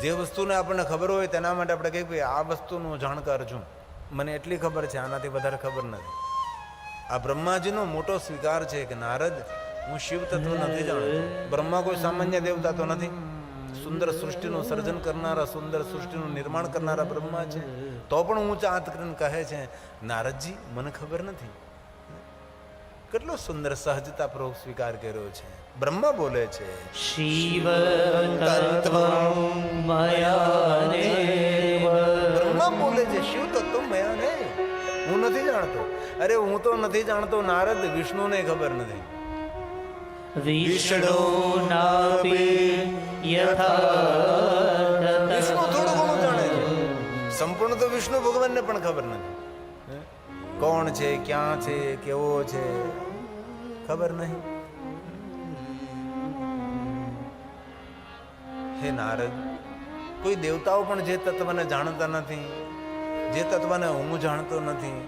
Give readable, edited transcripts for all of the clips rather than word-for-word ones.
જે વસ્તુને આપણને ખબર હોય તેના માટે આપણે કહીએ ભાઈ આ વસ્તુનું જાણકાર છું, મને એટલી ખબર છે, આનાથી વધારે ખબર નથી. આ બ્રહ્માજીનો મોટો સ્વીકાર છે કે નારદ, હું શિવ તત્વ નથી જાણતો. બ્રહ્મા કોઈ સામાન્ય દેવતા તો નથી. સુંદર સૃષ્ટિનું સર્જન કરનારા, સુંદર સૃષ્ટિનું નિર્માણ કરનારા બ્રહ્મા છે. તો પણ ઊંચા હાથ કરીને કહે છે નારદજી મને ખબર નથી. કેટલો સુંદર સહજતાપૂર્વક સ્વીકાર કર્યો છે. બ્રહ્મા બોલે છે શિવ તત્વં મયા દેવ. બ્રહ્મા બોલે છે શિવ તત્વ મયા ને, હું નથી જાણતો. અરે હું તો નથી જાણતો નારદ, વિષ્ણુને ખબર નથી. વિષ્ણુ નાપી યથા. વિષ્ણુ થોડું ઘણું જાણે છે, સંપૂર્ણ તો વિષ્ણુ ભગવાનને પણ ખબર નથી. કોણ છે, ક્યાં છે, કેવો છે, ખબર નહીં. હે નારદ, કોઈ દેવતાઓ પણ જે તત્વને જાણતા નથી, જે તત્વને હું જાણતો નથી,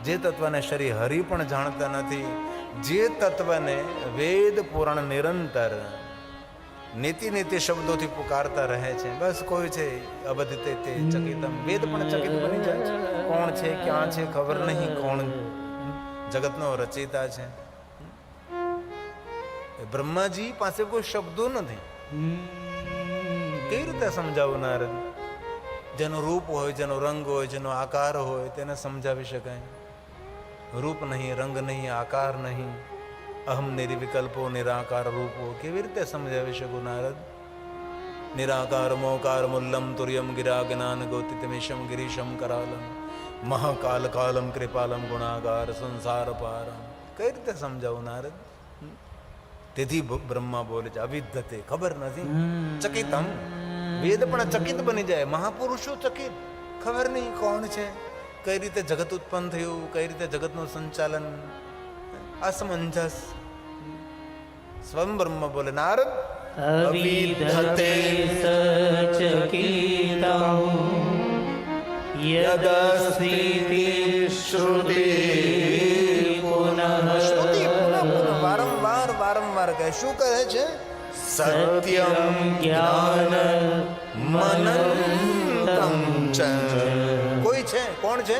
જે તત્વને શ્રી હરિ પણ જાણતા નથી, જે તત્વને વેદ પુરાણ નિરંતર નીતિ નીતિ શબ્દોથી પુકારતા રહે છે, બસ કોઈ છે અબધતે તે ચકિતમ. વેદ પણ ચકિત બની જાય છે. કોણ છે, ક્યાં છે, ખબર નહીં. કોણ જગતનો રચયિતા છે. બ્રહ્માજી પાસે કોઈ શબ્દો નથી. કેવી રીતે સમજાવું નારદ? જેનું રૂપ હોય, જેનો રંગ હોય, જેનો આકાર હોય તેને સમજાવી શકાય. રૂપ નહીં, રંગ નહીં, આકાર નહીં, અહમ નિર્વિકલ્પો નિરાકાર રૂપો કેવી રીતે સમજાવી શકું નારદ? નિરાકાર મોકાર મુલ્લમ તુર્યમ ગિરા જ્ઞાન ગોતિતમેશમ ગિરીશમ કરાલમ મહાકાલ કાલમ કૃપાલમ ગુણાગાર સંસાર પારમ. કઈ રીતે સમજાવું નારદ? તેથી બ્રહ્મા બોલે છે અવિદ્યતે, ખબર નથી. ચકિતમ, વેદ પણ ચકિત બની જાય. મહાપુરુષો ચકિત, ખબર નહીં કોણ છે, કઈ રીતે જગત ઉત્પન્ન થયું, કઈ રીતે જગતનું સંચાલન, અસમંજસ. સ્વયં બ્રહ્મ બોલે નારદ અવિદ્યતે સચકિતં યદસ્તિ શ્રુતિ પુનઃ. શ્રુતિ પુનઃ વારંવાર વારંવાર કહે. શું કહે છે? સત્યમ જ્ઞાન મનંતમ ચ. કોઈ છે, કોણ છે?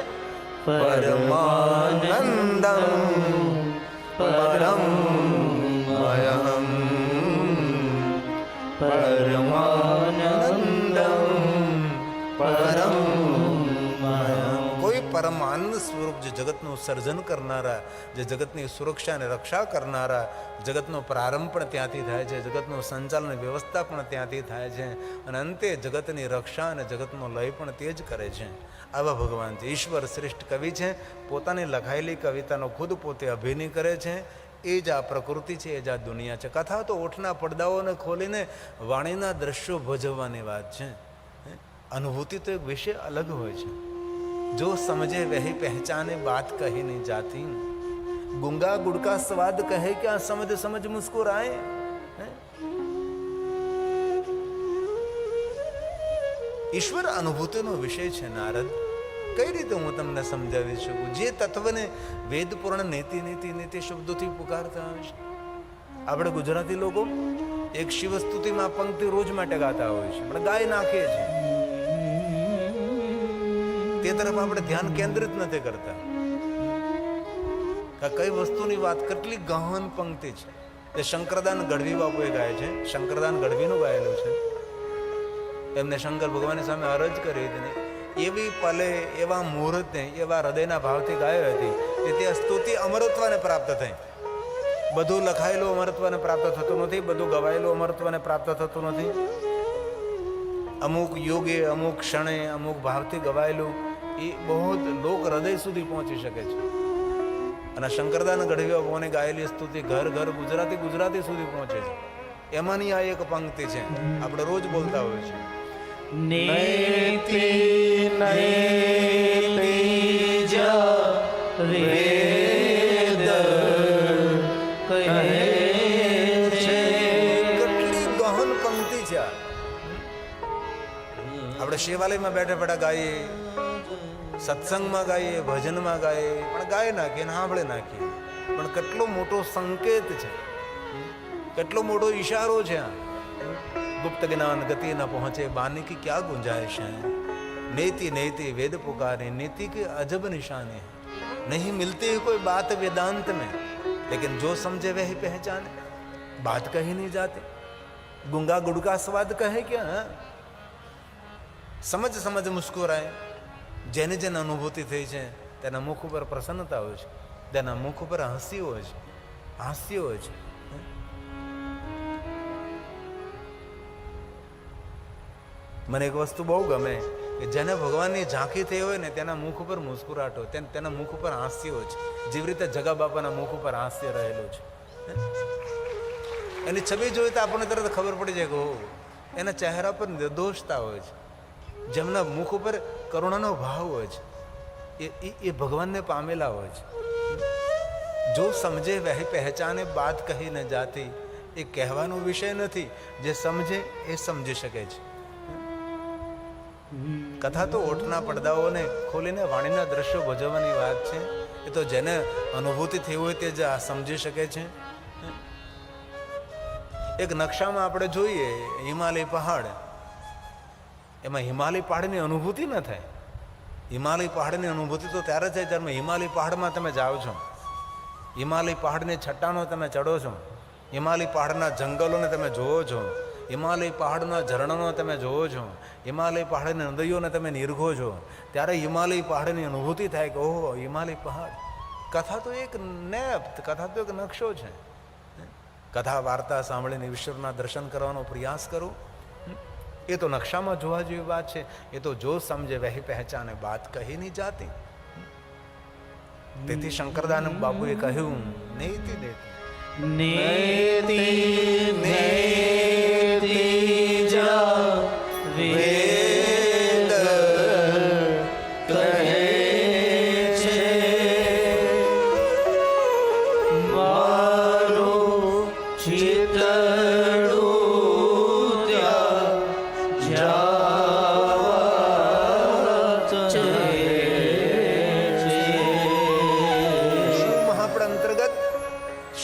પરમાનંદમ પરમ મયમ પરમાનંદમ પરમ મયમ. કોઈ પરમ આનંદ સ્વરૂપ, જે જગતનું સર્જન કરનારા, જે જગતની સુરક્ષા અને રક્ષા કરનારા, જગતનો પ્રારંભ પણ ત્યાંથી થાય છે, જગતનું સંચાલન વ્યવસ્થા પણ ત્યાંથી થાય છે, અને અંતે જગતની રક્ષા અને જગતનો લય પણ તે જ કરે છે. આવા ભગવાન છે. ઈશ્વર શ્રેષ્ઠ કવિ છે. પોતાની લખાયેલી કવિતાનો ખુદ પોતે અભિનય કરે છે. એ જ આ પ્રકૃતિ છે, એ જ આ દુનિયા છે. કથા તો ઓઠના પડદાઓને ખોલીને વાણીના દ્રશ્યો ભજવવાની વાત છે. અનુભૂતિ તો એક વિષય અલગ હોય છે. જો સમજે વહી પહેચાને બાત કહી નહીં જાતી, ગુંગા ગુડકા સ્વાદ કહે ક્યાં સમજ સમજ મુસ્કુરાए. ઈશ્વર અનુભૂતિનો વિષય છે નારદ. કઈ રીતે હું તમને સમજાવી શકું? જે તત્વને વેદ પુરાણ નીતિ નીતિ નીતિ શબ્દોથી પુકારતા હશે. આપણે ગુજરાતી લોકો એક શિવ સ્તુતિમાં પંક્તિ રોજ માટે ગાતા હોય છે, આપણે ગાય નાખીએ છીએ. તે તરફ આપણે ધ્યાન કેન્દ્રિત નથી કરતા. કઈ વસ્તુની વાત, કેટલી ગહન પંક્તિ છે. તે શંકરદાન ગઢવી બાપુએ ગાય છે. શંકરદાન ગઢવીનું ગાયેલું છે. એમને શંકર ભગવાનની સામે અરજ કરી હતી. એવી પલે, એવા મુહૂર્તે, એવા હૃદયના ભાવથી ગાયો હતી કે તે સ્તુતિ અમરત્વને પ્રાપ્ત થઈ. બધું લખાયેલું અમરત્વને પ્રાપ્ત થતું નથી, બધું ગવાયેલું અમરત્વને પ્રાપ્ત થતું નથી. અમુક યોગે, અમુક ક્ષણે, અમુક ભાવથી ગવાયેલું એ બહુ જ લોક હૃદય સુધી પહોંચી શકે છે. અને શંકરદાન ગઢવી બાપુની ગાયેલી સ્તુતિ ઘર ઘર ગુજરાતી સુધી પહોંચે છે. એમાંની આ એક પંક્તિ છે, આપણે રોજ બોલતા હોઈએ છીએ. નેતિ નેતિ જ વેદ કહે છે. કેટલી ગહન પંક્તિ છે. આપણે શિવાલયમાં બેઠા ગાઈએ, સત્સંગમાં ગાઈએ, ભજનમાં ગાઈએ, પણ ગાય નાખીએ ને સાંભળે નાખીએ. પણ કેટલો મોટો સંકેત છે, કેટલો મોટો ઈશારો છે. गुप्त ज्ञान गति न पहुंचे बानी की क्या गुंजाइश है। नेति नेति वेद पुकारे, नीति के अजब निशाने हैं। नहीं मिलती है कोई बात वेदांत में, लेकिन जो समझे वही पहचाने। बात कही नहीं जाती, गुंगा गुड़ का स्वाद कहे क्या। समझ समझ मुस्कुराए। જેને જેને અનુભૂતિ થઈ છે તેના મુખ ઉપર પ્રસન્નતા હોય છે, તેના મુખ ઉપર હાસ્ય હોય છે, હાસ્ય હોય છે. મને એક વસ્તુ બહુ ગમે કે જેને ભગવાનની ઝાંખી થઈ હોય ને તેના મુખ ઉપર મુસ્કુરાટ હોય, તેના મુખ ઉપર હાસ્ય હોય છે. જેવી રીતે જગા બાપાના મુખ ઉપર હાસ્ય રહેલું છે. એની છબી જોઈએ તો આપણને તરત ખબર પડી જાય કે એના ચહેરા પર નિર્દોષતા હોય છે. જેમના મુખ ઉપર કરુણાનો ભાવ હોય છે એ ભગવાનને પામેલા હોય છે. જો સમજે વહી પહેચાને, બાત કહી ન જાતી. એ કહેવાનો વિષય નથી, જે સમજે એ સમજી શકે છે. કથા તો ઓઠના પડદાઓને ખોલીને વાણીના દ્રશ્યો ભજવવાની વાત છે. એ તો જેને અનુભૂતિ થઈ હોય તે જ આ સમજી શકે છે. એક નકશામાં આપણે જોઈએ હિમાલય પહાડ, એમાં હિમાલય પહાડની અનુભૂતિ ન થાય. હિમાલય પહાડની અનુભૂતિ તો ત્યારે થાય જ્યારે હિમાલય પહાડમાં તમે જાઓ છો, હિમાલય પહાડની છટ્ટાનો તમે ચડો છો, હિમાલય પહાડના જંગલોને તમે જોવો છો, હિમાલય પહાડના ઝરણાનો તમે જોવો છો, હિમાલય પહાડની નદીઓને તમે નિરખો છો, ત્યારે હિમાલય પહાડની અનુભૂતિ થાય કે ઓહો હિમાલય પહાડ. કથા તો એક નેપ, કથા તો એક નકશો છે. કથા વાર્તા સાંભળીને ઈશ્વરના દર્શન કરવાનો પ્રયાસ કરો, એ તો નકશામાં જોવા જેવી વાત છે. એ તો જો સમજે વહી પહેચાને, બાત કહી નહીં જાતી. તેથી શંકરદાનંદ બાપુએ કહ્યું નેતિ નેતિ નેતિ જા વેદ કહે છે મારું ચિતડું ત્યાં જાવત છે. શિવ મહાપડ અંતર્ગત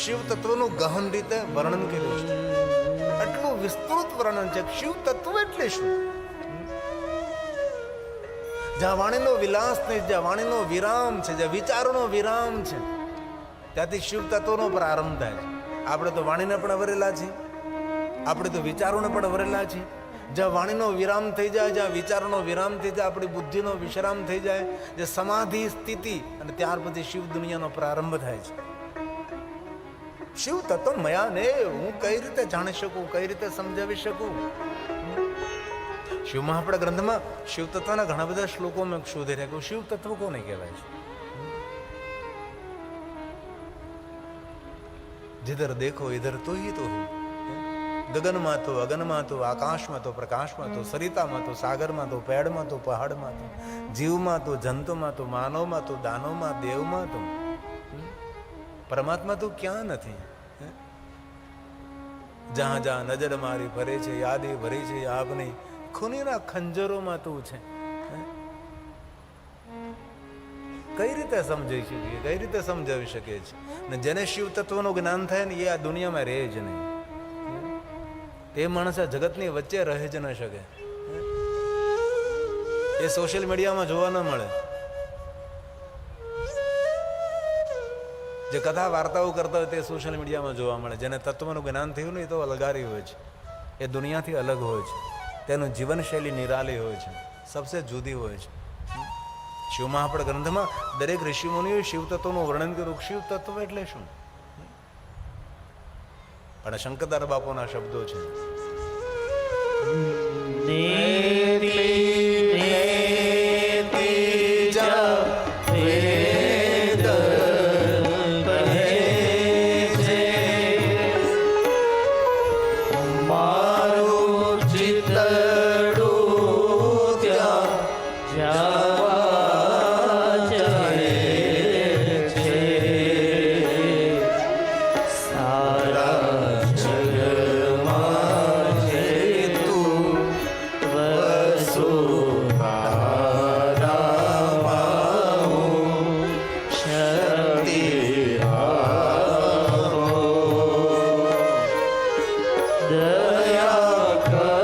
શિવ તત્વનું ગહન રીતે વર્ણન કર્યું છે. આટલું વિસ્તૃત વર્ણન છે. શિવ તત્વ એટલે શું? જ્યાં વાણીનો વિલાસ નહીં, જ્યાં વાણીનો વિરામ છે, જ્યાં વિચારોનો વિરામ છે, ત્યાંથી શિવ તત્વનો પ્રારંભ થાય છે. આપણે તો વાણીને પણ વરેલા છીએ, આપણે તો વિચારોને પણ વરેલા છીએ. જ્યાં વાણીનો વિરામ થઈ જાય, જ્યાં વિચારોનો વિરામ થઈ જાય, આપણી બુદ્ધિનો વિશ્રામ થઈ જાય, જે સમાધિ સ્થિતિ, અને ત્યાર પછી શિવ દુનિયાનો પ્રારંભ થાય છે. શિવ તત્વ મયા ને હું કઈ રીતે જાણી શકું, કઈ રીતે સમજાવી શકું? શિવ મહાપડા ગ્રંથમાં શિવ તત્વના ઘણા બધા શ્લોકો મેં શોધી રાખ્યું. શિવ તત્વ કોને કહેવાય છે? जिधर देखो इधर तो ही तो है. ગગનમાં તો અગનમાં તો આકાશમાં તો પ્રકાશમાં તો સરિતામાં તો સાગરમાં તો પેડમાં તો પહાડમાં તો જીવમાં તો જંતુમાં તો માનવમાં તો દાનવમાં દેવમાં તો પરમાત્મા તો ક્યાં નથી? જ્યાં જ્યાં નજર મારી ફરે છે, યાદી ભરી છે આપની, ખૂનીના ખંજરોમાં તું છે. કઈ રીતે સમજી શકીએ, કઈ રીતે સમજાવી શકીએ છીએ? ને જેને શિવ તત્વનું જ્ઞાન થાય ને એ આ દુનિયામાં રહે જ નહીં. તે માણસ આ જગતની વચ્ચે રહી જ ન શકે. એ સોશિયલ મીડિયામાં જોવા ન મળે. જે કથા વાર્તાઓ કરતા હોય તે સોશિયલ મીડિયામાં જોવા મળે. જેને તત્વનું જ્ઞાન થયું ને એ તો અલગારી હોય છે, એ દુનિયાથી અલગ હોય છે, તેનું જીવનશૈલી નિરાલી હોય છે, સબસે જુદી હોય છે. શિવ મહાપડ ગ્રંથમાં દરેક ઋષિમુનિઓએ શિવ તત્વનું વર્ણન કર્યું. શિવ તત્વ એટલે શું? પણ શંકરદાસ બાપુના શબ્દો છે. નેતિ નેતિ જા વેદ કહે છે મારું ચિતડું ત્યાં જાવા જાય છે. સારા જગમાં છે તું વસુધારામાં શક્તિ આપો દયા કર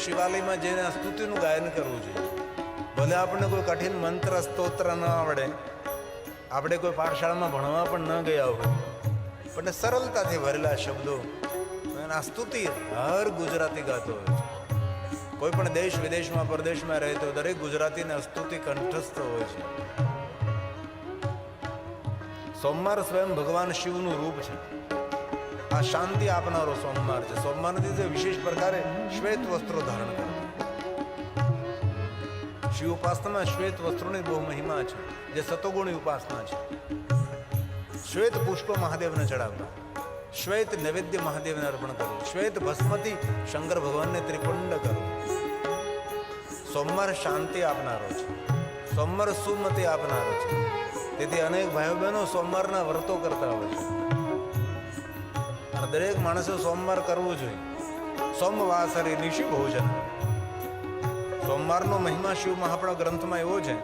શિવાલયમાં જઈને સ્તુતિનું ગાયન કરવું જોઈએ. ભલે આપણને કોઈ કઠિન મંત્ર સ્તોત્ર ન આવડે, આપણે કોઈ પાઠશાળામાં ભણવા પણ ન ગયા હોય, પણ સરળતાથી ભરેલા શબ્દો અને આ સ્તુતિ હર ગુજરાતી ગાતો હોય છે. કોઈ પણ દેશ વિદેશમાં પરદેશમાં રહેતો દરેક ગુજરાતીને સ્તુતિ કંઠસ્થ હોય છે. સોમવાર સ્વયં ભગવાન શિવનું રૂપ છે. આ શાંતિ આપનારો સોમવાર છે. સોમવારના દિવસે વિશેષ પ્રકારે શ્વેત વસ્ત્રો ધારણ કરવા. શિવ ઉપાસનામાં શ્વેત વસ્ત્રોની બહુ મહિમા છે, જે સતોગુણી ઉપાસના છે. શ્વેત પુષ્પ મહાદેવને ચડાવવા, શ્વેત નૈવેદ્ય મહાદેવને અર્પણ કરવું, શ્વેત ભસ્મથી શંકર ભગવાનને ત્રિપુંડ કરવું. સોમવાર શાંતિ આપનારો છે. સોમવાર સુમતિ આપનારો છે. તેથી અનેક ભાઈઓ બહેનો સોમવારના વ્રતો કરતા હોય છે. અને દરેક માણસે સોમવાર કરવું જોઈએ. સોમવાસરે નિશી ભોજન. સોમવારનો મહિમા શિવ મહાપણા ગ્રંથમાં એવો છે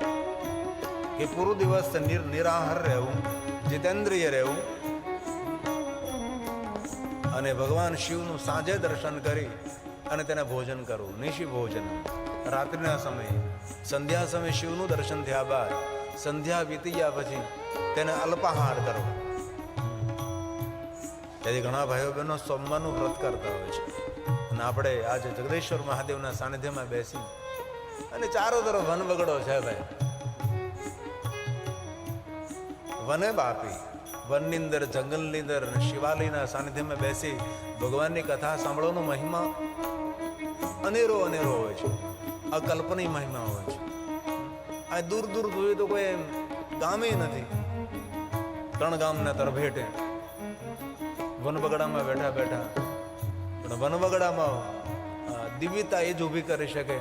કે પૂરો દિવસ નિરાહાર રહેવું, જીતેન્દ્રિય રહેવું અને ભગવાન શિવનું સાંજે દર્શન કરી અને તેને ભોજન કરવું, નિશી ભોજન. રાત્રિના સમયે સંધ્યા સમયે શિવનું દર્શન થયા બાદ સંધ્યા વીતી ગયા પછી તેને અલ્પાહાર કરવો. તેથી ઘણા ભાઈઓ બહેનો સોમવારનું વ્રત કરતા હોય છે. અને આપણે આજે જગદેશ્વર મહાદેવના સાનિધ્યમાં બેસી અને ચારો તરફ વન વગડો છે ભાઈ. વને બાપી વનની અંદર, જંગલની અંદર, શિવાલયના સાનિધ્યમાં બેસી ભગવાનની કથા સાંભળવાનો મહિમા અનેરો હોય છે. અકલ્પનીય મહિમા હોય છે. આ દૂર જોઈએ તો કોઈ ગામે નથી. 3 ગામના તરભેટે વનબગડામાં બેઠા પણ વનબગડામાં દિવ્યતા એ જ ઊભી કરી શકે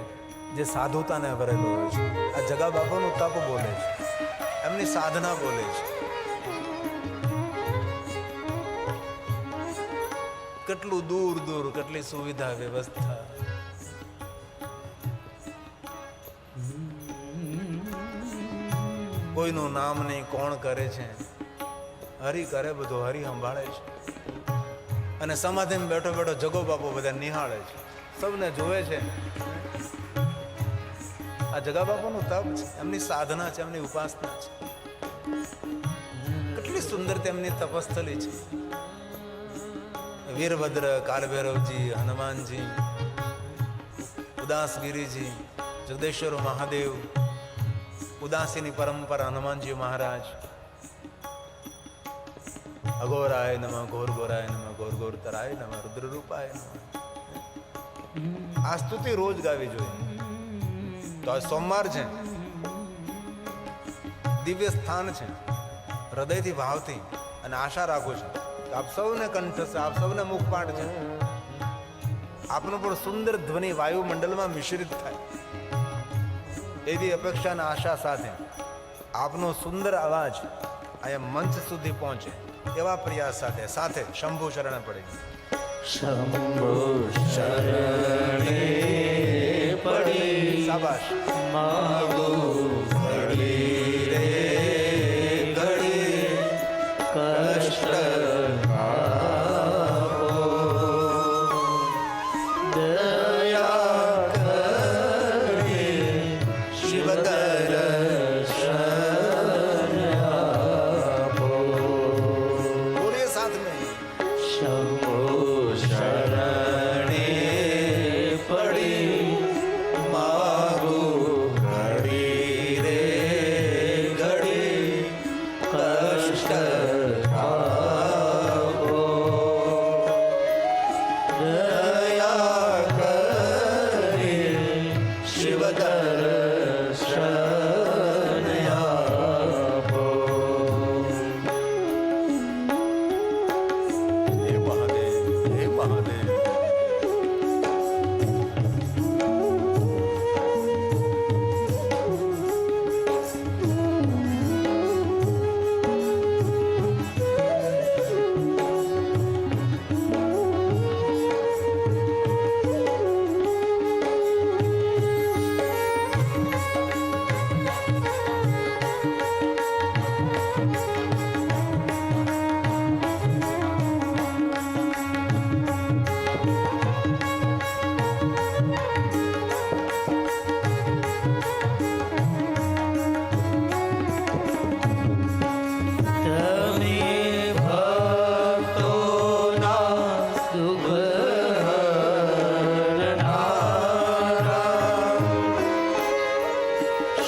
જે સાધુતાને ભરેલો હોય છે. આ જગા બાપાનું તપ બોલે છે, એમની સાધના બોલે છે. કેટલું દૂર કેટલી સુવિધા વ્યવસ્થા. કોઈનું નામ નહીં, કોણ કરે છે? હરિ કરે બધું, હરિ સંભાળે છે. અને સમાધિમાં બેઠો જગો બાપો બધા નિહાળે છે, સૌને જોવે છે. આ જગા બાપાનું તપ છે, એમની સાધના છે, એમની ઉપાસના છે. કેટલી સુંદર તેમની તપસ્થલી છે. વીરભદ્ર, કાલભૈરવજી, હનુમાનજી, ઉદાસગીરીજી, જગદેશ્વર મહાદેવ, ઉદાસીની પરંપરા હનુમાનજી મહારાજ, અઘોરાય નમઃ, ઘોર ગોરાય નમઃ, ઘોર ગોરતરાય નમઃ, રુદ્રરૂપાય નમઃ. આ સ્તુતિ રોજ ગાવી જોઈએ. તો આ સોમવાર છે, દિવ્ય સ્થાન છે. હૃદયથી ભાવથી અને આશા રાખું છું કે આપ સૌને કંઠસ્થ, આપ સૌને મુખપાઠ છે. આપનો પણ સુંદર ધ્વનિ વાયુમંડળમાં મિશ્રિત થાય એવી અપેક્ષા અને આશા સાથે આપનો સુંદર અવાજ અહીંયા મંચ સુધી પહોંચે એવા પ્રયાસ સાથે શંભુ શરણે પડી. શંભુ શરણે પડી શાબાશ. માગો ઘડી રે ઘડી કષ્ટ આપો, દયા કરી શિવ દર્શન આપો. બોલીએ સાથ મેં. શંભુ શરણે પડી માગો ઘડી રે ઘડી કષ્ટ આપો, દયા કરી શિવ દર્શન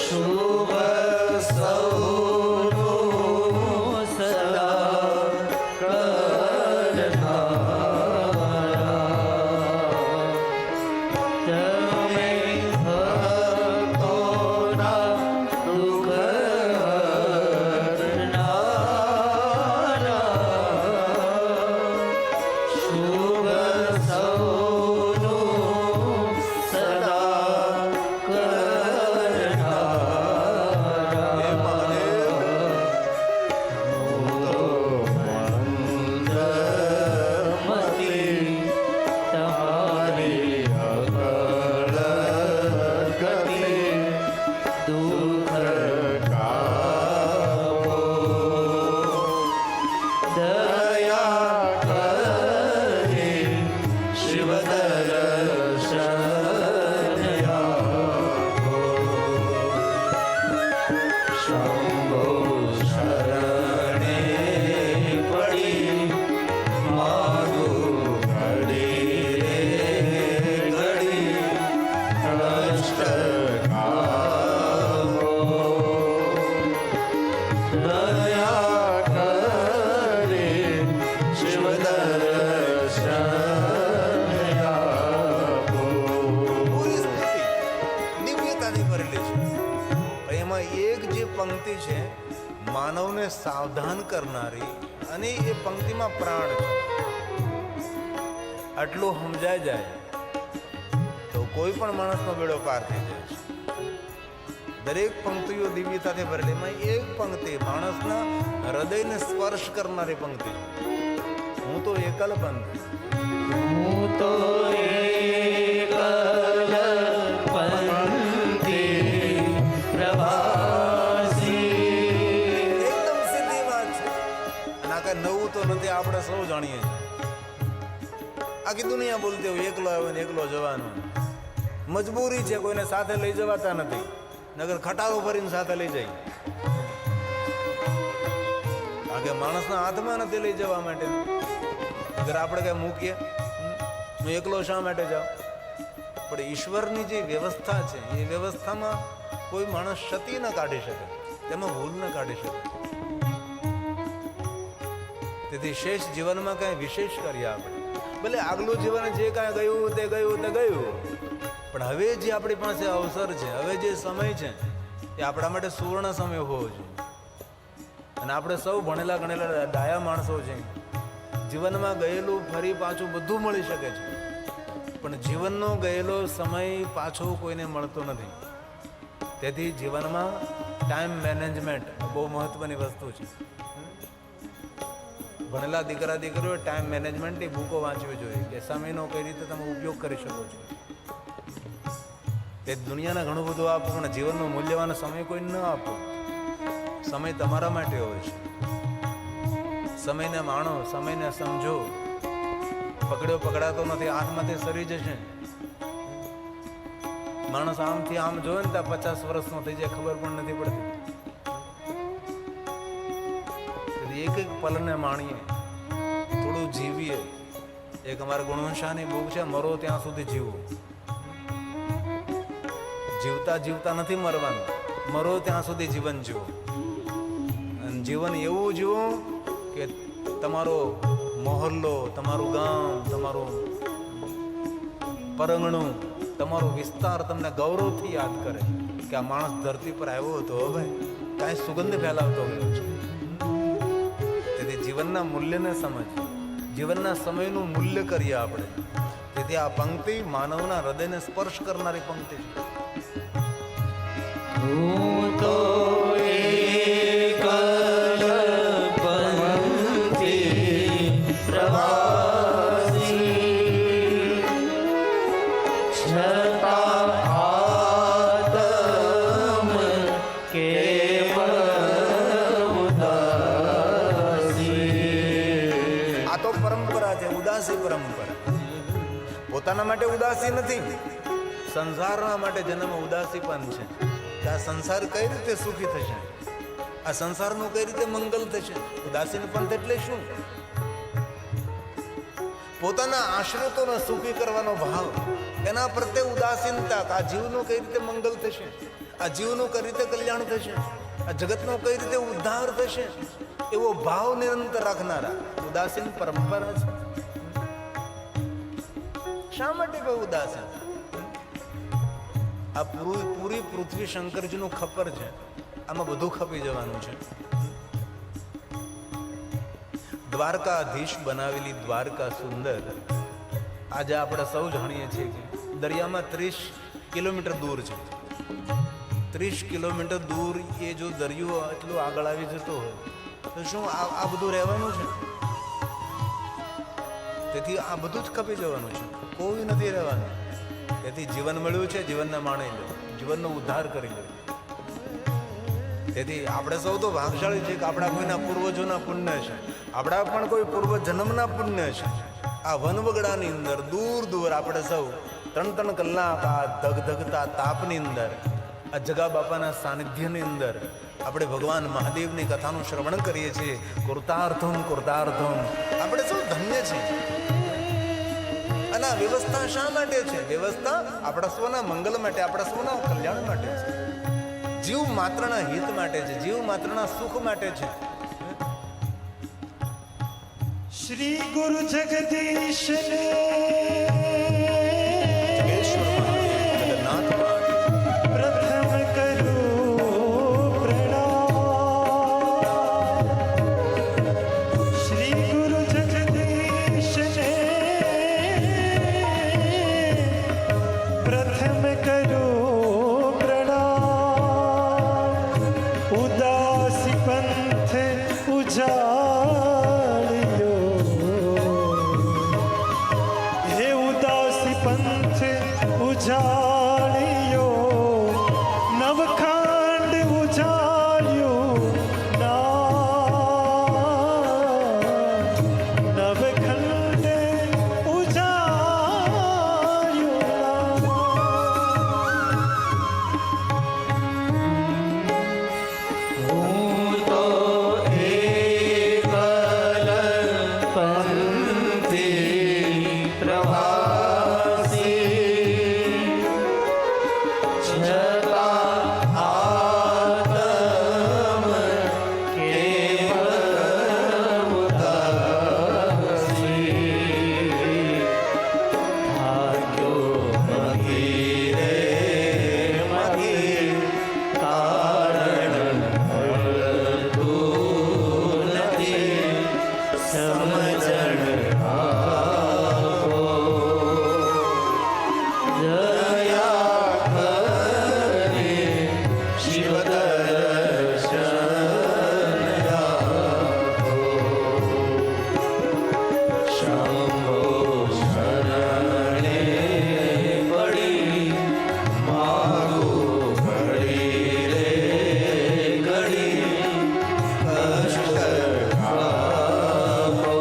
શુભ સૌનું સદા કરનારા તમે ભક્તોના દુઃખ હરનારા શુભ સૌનું સદા કરનારા હે મહાદેવ, મંદમતી તમારી અકળ ગતિ દુઃખ કાપો દયા કરી શિવ દર્શન આપો શંભો શરણે પડી માગું ઘડી રે ઘડી કષ્ટ કાપો દયા કરી શિવ દર્શન આપો પૂરી સ્તુતિ દિવ્યતાથી ભરેલી છે. એમાં એક જે પંક્તિ છે માનવને સાવધાન કરનારી, અને એ પંક્તિમાં પ્રાણ છે. આટલું સમજાય જાય તો કોઈ પણ માણસનો બેડો પાર થઈ જાય છે. દરેક પંક્તિઓ દિવ્યતાથી ભરેલી. એમાં એક પંક્તિ માણસના હૃદયને સ્પર્શ કરનારી પંક્તિ. હું તો એકલ બંધ, હું તો એકલ પંથી પ્રવાસી એકદમ સીધી વાત છે. અને આ કઈ નવું તો નથી, આપણે સૌ જાણીએ છીએ. આખી દુનિયા બોલતી હોય એકલો આવે ને એકલો જવાનો. મજબૂરી છે, કોઈને સાથે લઈ જવાતા નથી, નગર ખટારો ભરીને સાથે લઈ જાય. આગે માણસના હાથમાં નથી લઈ જવા માટે. અગર આપણે કઈ મૂકીએ, હું એકલો શા માટે જાઉં? પણ ઈશ્વરની જે વ્યવસ્થા છે એ વ્યવસ્થામાં કોઈ માણસ ક્ષતિ ન કાઢી શકે, તેમાં ભૂલ ન કાઢી શકે. તેથી શેષ જીવનમાં કઈ વિશેષ કરીએ આપણે. ભલે આગલું જીવન જે કાંઈ ગયું તે ગયું, પણ હવે જે આપણી પાસે અવસર છે, હવે જે સમય છે એ આપણા માટે સુવર્ણ સમય હોવો જોઈએ. અને આપણે સૌ ભણેલા ગણેલા ડાયા માણસો છે. જીવનમાં ગયેલું ફરી પાછું બધું મળી શકે છે, પણ જીવનનો ગયેલો સમય પાછો કોઈને મળતો નથી. તેથી જીવનમાં ટાઈમ મેનેજમેન્ટ બહુ મહત્વની વસ્તુ છે. ભણેલા દીકરા દીકરીઓ ટાઈમ મેનેજમેન્ટની બુકો વાંચવી જોઈએ કે સમયનો કઈ રીતે તમે ઉપયોગ કરી શકો છો. તે દુનિયાને ઘણું બધું આપો, પણ જીવનનો મૂલ્યવાન સમય કોઈ ન આપો. સમય તમારા માટે હોય છે. સમયને માણો, સમયને સમજો. પકડ્યો પકડાતો નથી, હાથમાંથી સરી જશે. માણસ આમથી આમ જોવે ને ત્યાં 50 વર્ષનો થઈ જાય, ખબર પણ નથી પડતી. એક એક પલને માણીએ, થોડું જીવીએ. એક અમારા ગુણવંશાની બુક છે, મરો ત્યાં સુધી જીવો. જીવતા જીવતા નથી મરવાનું, મરો ત્યાં સુધી જીવન જીવો. અને જીવન એવું જીવો કે તમારો મહોલ્લો, તમારું ગામ, તમારું પરંગણું, તમારો વિસ્તાર તમને ગૌરવથી યાદ કરે કે આ માણસ ધરતી પર આવ્યો હતો, હવે કાંઈ સુગંધ ફેલાવતો ગયો છે. તેથી જીવનના મૂલ્યને સમજ, જીવનના સમયનું મૂલ્ય કરીએ આપણે. તેથી આ પંક્તિ માનવના હૃદયને સ્પર્શ કરનારી પંક્તિ છે. હું તો એકલ પંથી પ્રવાસી છતાં આતમ કેમ ઉદાસી. આ તો પરંપરા છે, ઉદાસી પરંપરા. પોતાના માટે ઉદાસી નથી, સંસારના માટે જન્મ ઉદાસી પણ છે. કે આ સંસાર કઈ રીતે સુખી થશે, આ સંસારનું કઈ રીતે મંગલ થશે. ઉદાસીન પંથ એટલે શું? પોતાના આશ્રિતોને સુખી કરવાનો ભાવ, એના પ્રત્યે ઉદાસીનતા. આ જીવનું કઈ રીતે મંગલ થશે, આ જીવનું કઈ રીતે કલ્યાણ થશે, આ જગતનો કઈ રીતે ઉદ્ધાર થશે, એવો ભાવ નિરંતર રાખનારા ઉદાસીન પરંપરા છે. શા માટે કોઈ ઉદાસીન? આ પૂરી પૃથ્વી શંકરજીનું ખપ્પર છે, આમાં બધું ખપી જવાનું છે. દ્વારકાધીશ બનાવેલી દ્વારકા સુંદર આજે આપણે સૌ જાણીએ છીએ કે દરિયામાં 30 કિલોમીટર દૂર છે. 30 કિલોમીટર દૂર એ જો દરિયો એટલું આગળ આવી જતો હોય તો શું આ બધું રહેવાનું છે? તેથી આ બધું જ ખપી જવાનું છે, કોઈ નથી રહેવાનું. તેથી જીવન મળ્યું છે, જીવનને માણી લો, જીવનનો ઉદ્ધાર કરી લો. તેથી આપણે સૌ તો ભાગશાળી છે કે આપણા કોઈના પૂર્વજોના પુણ્ય છે, આપણા પણ કોઈ પૂર્વ જન્મના પુણ્ય છે. આ વનવગડાની અંદર દૂર દૂર આપણે સૌ 3 કલાક આ ધગધગતા તાપની અંદર આ જગા બાપાના સાનિધ્યની અંદર આપણે ભગવાન મહાદેવની કથાનું શ્રવણ કરીએ છીએ. કૃતાર્થમ કૃતાર્થમ, આપણે સૌ ધન્ય છે. અને આ વ્યવસ્થા શા માટે છે? વ્યવસ્થા આપણા સ્વના મંગલ માટે, આપણા સ્વના કલ્યાણ માટે છે, જીવ માત્રના હિત માટે છે, જીવ માત્રના સુખ માટે છે. શ્રી ગુરુ જગદીશ ને જગન્નાથ પ્રથમ કરું પ્રણામ. શ્રી ગુરુ જગદીશ ને પ્રથમ કરું પ્રણામ. ઉદાસી પંથ ઉજાડ્યો, હે ઉદાસી પંથ ઉજાડ્યો, નવખંડ ઉજાડ્યો નવખંડ ઉજાડ્યો. હું તો એકલ પંથી પ્રવાસી, છતાં આતમ કેવલ ઉદાસી. ભાગ્યો મહી રે મહી, કારણ મળતું નથી, સમજણ આપો. દયા કરી શિવ દર્શન આપો. શંભો શરણે પડી માગું ઘડી રે ઘડી, કષ્ટ આપો.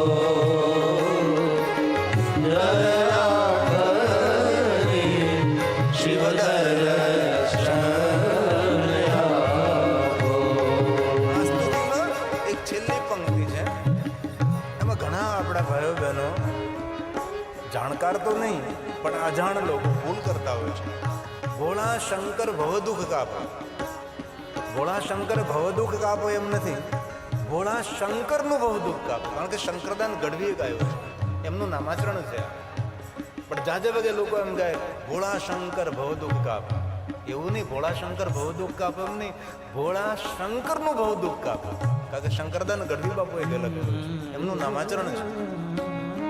દયા કરી શિવ દર્શન આપો. આ સ્તુતિમાં એક છેલ્લી પંક્તિ છે, એમાં ઘણા આપણા ભાઈઓ બહેનો જાણકાર તો નહીં પણ અજાણ લોકો ભૂલ કરતા હોય છે. ભોળા શંકર ભવદુઃખ કાપો. ભોળા શંકર ભવદુઃખ કાપો એમ નથી, ભોળા શંકરનું ભવદુઃખ કાપો. કારણ કે શંકરદાન ગઢવીએ ગાયું છે, એમનું નામાચરણ છે. પણ જાજે વગે લોકો એમ ગાય ભોળા શંકર ભવદુઃખ કાપો. એવું નહીં, ભોળા શંકર ભવદુઃખ કાપો એમ નહીં, ભોળા શંકરનું ભવદુઃખ કાપો. કારણ કે શંકરદાન ગઢવી બાપુ એ લખેલું છે, એમનું નામાચરણ છે.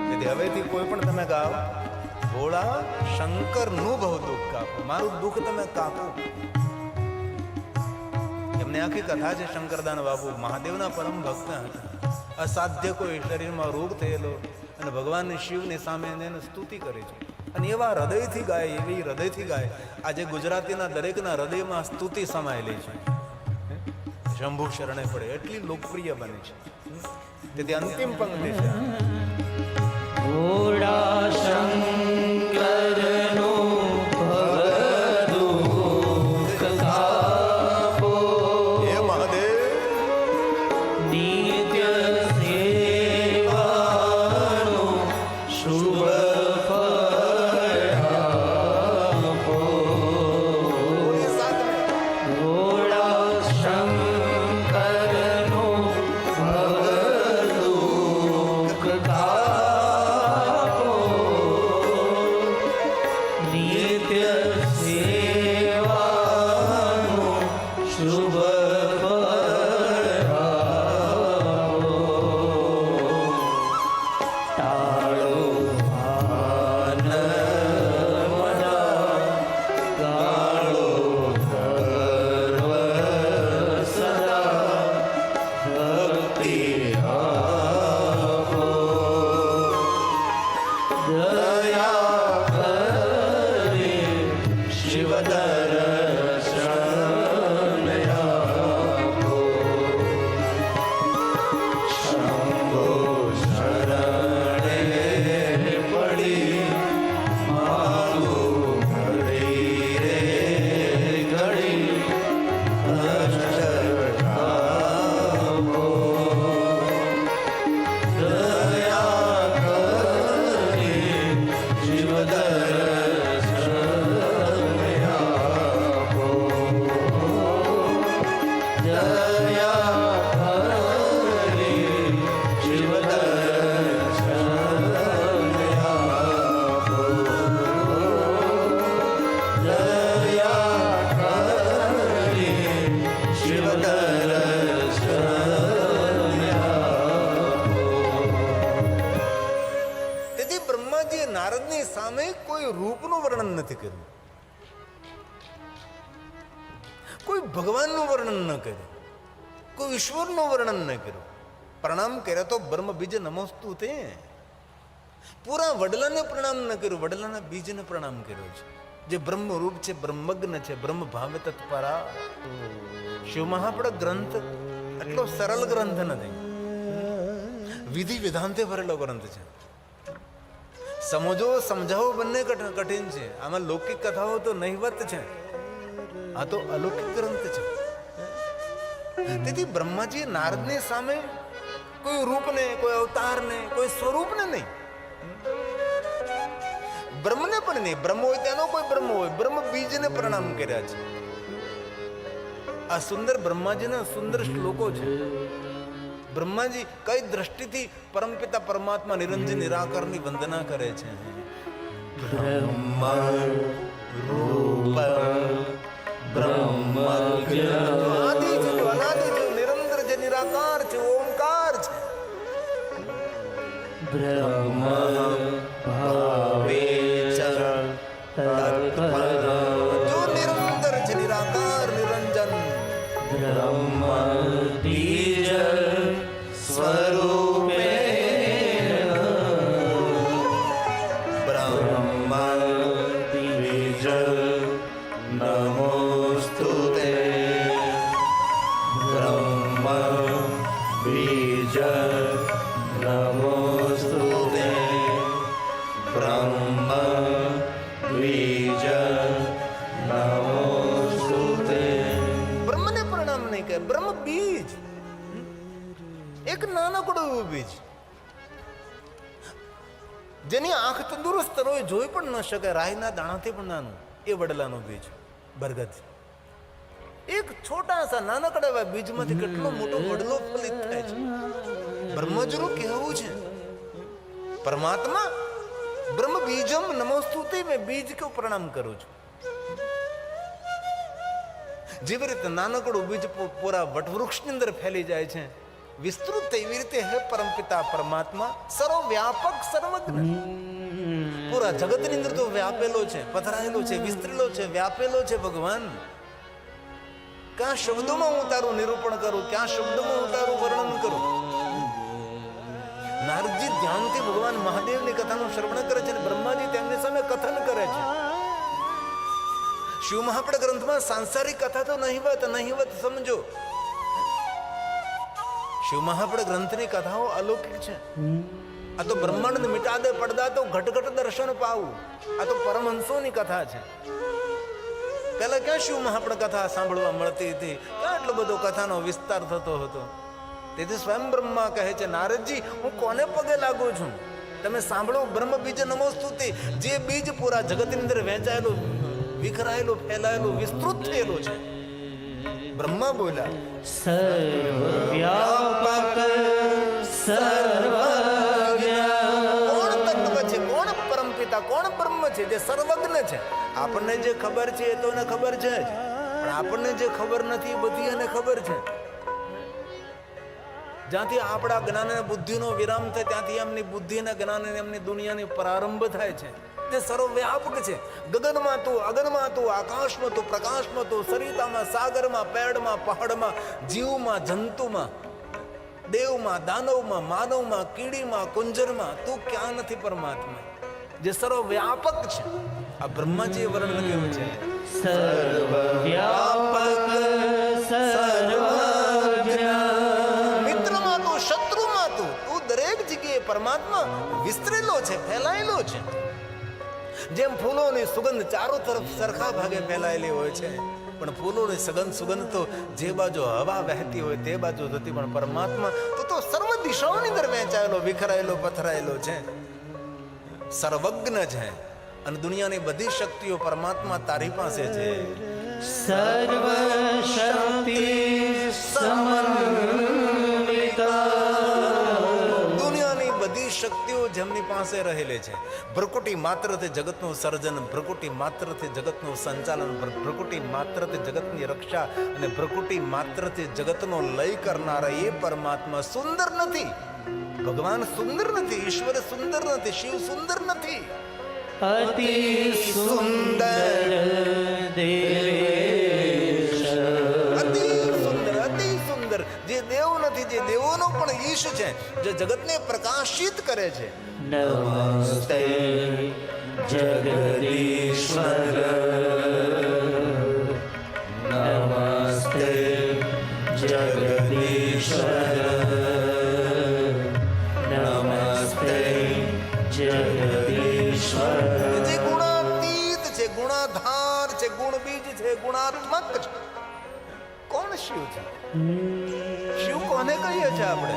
તેથી હવેથી કોઈ પણ તમે ગાઓ ભોળા શંકરનું ભવદુઃખ કાપો, મારું દુઃખ તમે કાપો. એમની આખી કથા છે. શંકરદાન બાપુ મહાદેવના પરમ ભક્ત હતા. અસાધ્ય કોઈ શરીરમાં રોગ થયેલો અને ભગવાન શિવની સામે એને સ્તુતિ કરી છે. અને એવા હૃદયથી ગાય, એવી હૃદયથી ગાય. આજે ગુજરાતીના દરેકના હૃદયમાં સ્તુતિ સમાયેલી છે. શંભુ શરણે પડે એટલી લોકપ્રિય બની છે. તેથી અંતિમ પંક્તિ છે. ભોળા શંકરનું ભવદુઃખ કાપો. હે મહાદેવ, નિત્ય સેવાનું શુભ ફળ આપો. બોલીએ સાથ મેં. તેથી બ્રહ્માજીએ નારદની સામે કોઈ રૂપનું વર્ણન નથી કર્યું, કોઈ ભગવાનનું વર્ણન ન કર્યું, કોઈ ઈશ્વરનું વર્ણન ન કર્યું. પ્રણામ કર્યા તો બ્રહ્મ બીજ નમોસ્તુ તે, પૂરા વડલાને પ્રણામ ન કર્યું, વડલાના બીજને પ્રણામ કર્યો છે, જે બ્રહ્મ રૂપ છે, બ્રહ્મજ્ઞ છે, બ્રહ્મ ભાવે તત્પરા. શિવ મહાપડ ગ્રંથ એટલો સરળ ગ્રંથ નથી, વિધિ વિધાનથી ભરેલો ગ્રંથ છે. સમજો સમજાવો બંને કઠિન છે. આમાં લૌકિક કથાઓ તો નહિવત છે, આ તો અલૌકિક ગ્રંથ છે. તેથી બ્રહ્માજી નારદની સામે કોઈ રૂપને, કોઈ અવતારને, કોઈ સ્વરૂપને નહીં, બ્રહ્મને પણ નહીં, બ્રહ્મ હોય તેનો કોઈ બ્રહ્મ હોય, બ્રહ્મ બીજને પ્રણામ કર્યા છે. આ સુંદર બ્રહ્માજીના સુંદર શ્લોકો છે. બ્રહ્માજી કઈ દ્રષ્ટિથી પરમપિતા પરમાત્મા નિરંજન નિરાકારની વંદના કરે છે. બ્રહ્મ રૂપ બ્રહ્મજ્ઞ આદિ છે, અનાદિ છે, નિરંતર છે, નિરાકાર છે, ઓમકાર છે. બ્રહ્મ ભાવે તત્પર જો નિરંતર છે, નિરાકાર, નિરંજન. બ્રહ્મ બીજ સ્વરૂપે બ્રહ્મ બીજ નમોસ્તુતે બ્રહ્મ બીજ નમોસ્તુતે બ્રહ્મ બીજ નમોસ્તુતે. બ્રહ્મને પ્રણામ નહીં કહે, બ્રહ્મ બીજ, એક નાનકડું એવું બીજ જેની આંખ તંદુરસ્ત હોય, જોઈ પણ ન શકે, રાઈના દાણાથી પણ નાનું, એ વડલાનું બીજ બરગદ. એક છોટા સા નાનકડા એવા બીજમાંથી કેટલો મોટો વડલો ફલિત થાય છે. બ્રહ્મજનું કહેવું છે, પરમાત્મા બ્રહ્મ બીજમ નમોસ્તુતે, મેં બીજ કે પ્રણામ કરું છું. જેવી રીતે નાનકડું બીજ પૂરા વટવૃક્ષની અંદર ફેલી જાય છે, વિસ્તૃત થઈ, એવી રીતે હે પરમપિતા પરમાત્મા સર્વવ્યાપક, સર્વજ્ઞ, પૂરા જગતની અંદર તો વ્યાપેલો છે, પથરાયેલો છે, વિસ્તરેલો છે, વ્યાપેલો છે ભગવાન. ક્યાં શબ્દોમાં હું તારું નિરૂપણ કરું, ક્યાં શબ્દોમાં હું તારું વર્ણન કરું. નારદજી ધ્યાનથી ભગવાન મહાદેવની કથાનું શ્રવણ કરે છે અને બ્રહ્માજી તેમની સામે કથન કરે છે. શિવ મહાપડ ગ્રંથમાં સાંસારિક કથા તો નહિવત સમજો. શિવ મહાપડ ગ્રંથની કથાઓ અલૌકિક છે. આ તો બ્રહ્માંડ મિટા દે પડદા તો ઘટ દર્શન પાવું, આ તો પરમહંસોની કથા છે. પહેલા ક્યાં શિવ મહાપડ કથા સાંભળવા મળતી હતી, ક્યાં એટલો બધો કથાનો વિસ્તાર થતો હતો. તેથી સ્વયં બ્રહ્મા કહે છે, નારદજી હું કોને પગે લાગુ છું, તમે સાંભળો બ્રહ્મ બીજ નમોસ્તુતે. જે બીજ પૂરા જગતની અંદર વહેંચાયેલું, વિખરાયેલું, ફેલાયેલું, વિસ્તૃત થયેલું છે. બ્રહ્મા બોલ્યા, સર્વવ્યાપક સર્વજ્ઞ. કોણ તત્વ છે, કોણ પરમપિતા, કોણ બ્રહ્મ છે, જે સર્વજ્ઞ છે. આપણને જે ખબર છે એ તો એને ખબર છે જ, પણ આપણને જે ખબર નથી એ બધી એને ખબર છે. જ્યાંથી આપણા જ્ઞાન અને બુદ્ધિનો વિરામ થાય, ત્યાંથી એમની બુદ્ધિ અને જ્ઞાન અને એમની દુનિયાની પ્રારંભ થાય છે. તે સર્વવ્યાપક છે. ગગનમાં તું, અગનમાં તું, આકાશમાં તું, પ્રકાશમાં તું, સરિતામાં, સાગરમાં, પેડમાં, પહાડમાં, જીવમાં, જંતુમાં, દેવમાં, દાનવમાં, માનવમાં, કીડીમાં, કુંજરમાં, તું ક્યાં નથી પરમાત્મા, જે સર્વવ્યાપક છે. આ બ્રહ્માજી વર્ણન કેવું છે, સર્વવ્યાપક સર્વજ્ઞ. મિત્રમાં તું, શત્રુમાં તું, તું દરેક જગ્યાએ પરમાત્મા વિસ્તરેલો છે, ફેલાયેલો છે. જેમ ફૂલોની સુગંધ ચારો તરફ સરખા ભાગે ફેલાયેલી હોય છે, પણ ફૂલોની સુગંધ તો જે બાજુ હવા વહેતી હોય તે બાજુ જતી, પણ પરમાત્મા તો સર્વ દિશાઓની અંદર વહેંચાયેલો, વિખરાયેલો, પથરાયેલો છે, સર્વજ્ઞ છે, અને દુનિયાની બધી શક્તિઓ પરમાત્મા તારી પાસે છે. સર્વ શક્તિ સમન્વિતા. દુનિયાની બધી શક્તિઓ જેમની પાસે રહેલી છે. ભ્રુકુટી માત્રથી જગતનું સર્જન, ભ્રુકુટી માત્રથી જગતનું સંચાલન, ભ્રુકુટી માત્રથી જગતની રક્ષા અને ભ્રુકુટી માત્રથી જગતનો લય કરનારા એ પરમાત્મા સુંદર નથી. ભગવાન સુંદર નથી, ઈશ્વર સુંદર નથી, શિવ સુંદર નથી. અતિ સુંદર દેવેશ. અતિ સુંદર, અતિ સુંદર, જે દેવ નથી, જે દેવોનો પણ ઈશ છે, જે જગતને પ્રકાશિત કરે છે. નમસ્તે જગદીશ્વર. નમસ્તે જગદીશ્વર. નમસ્તે જગદીશ્વર. જે ગુણાતીત છે, ગુણાધાર છે, ગુણબીજ છે, ગુણાત્મક છે. કોણ શિવ છે? શિવ કોને કહીએ છીએ આપણે?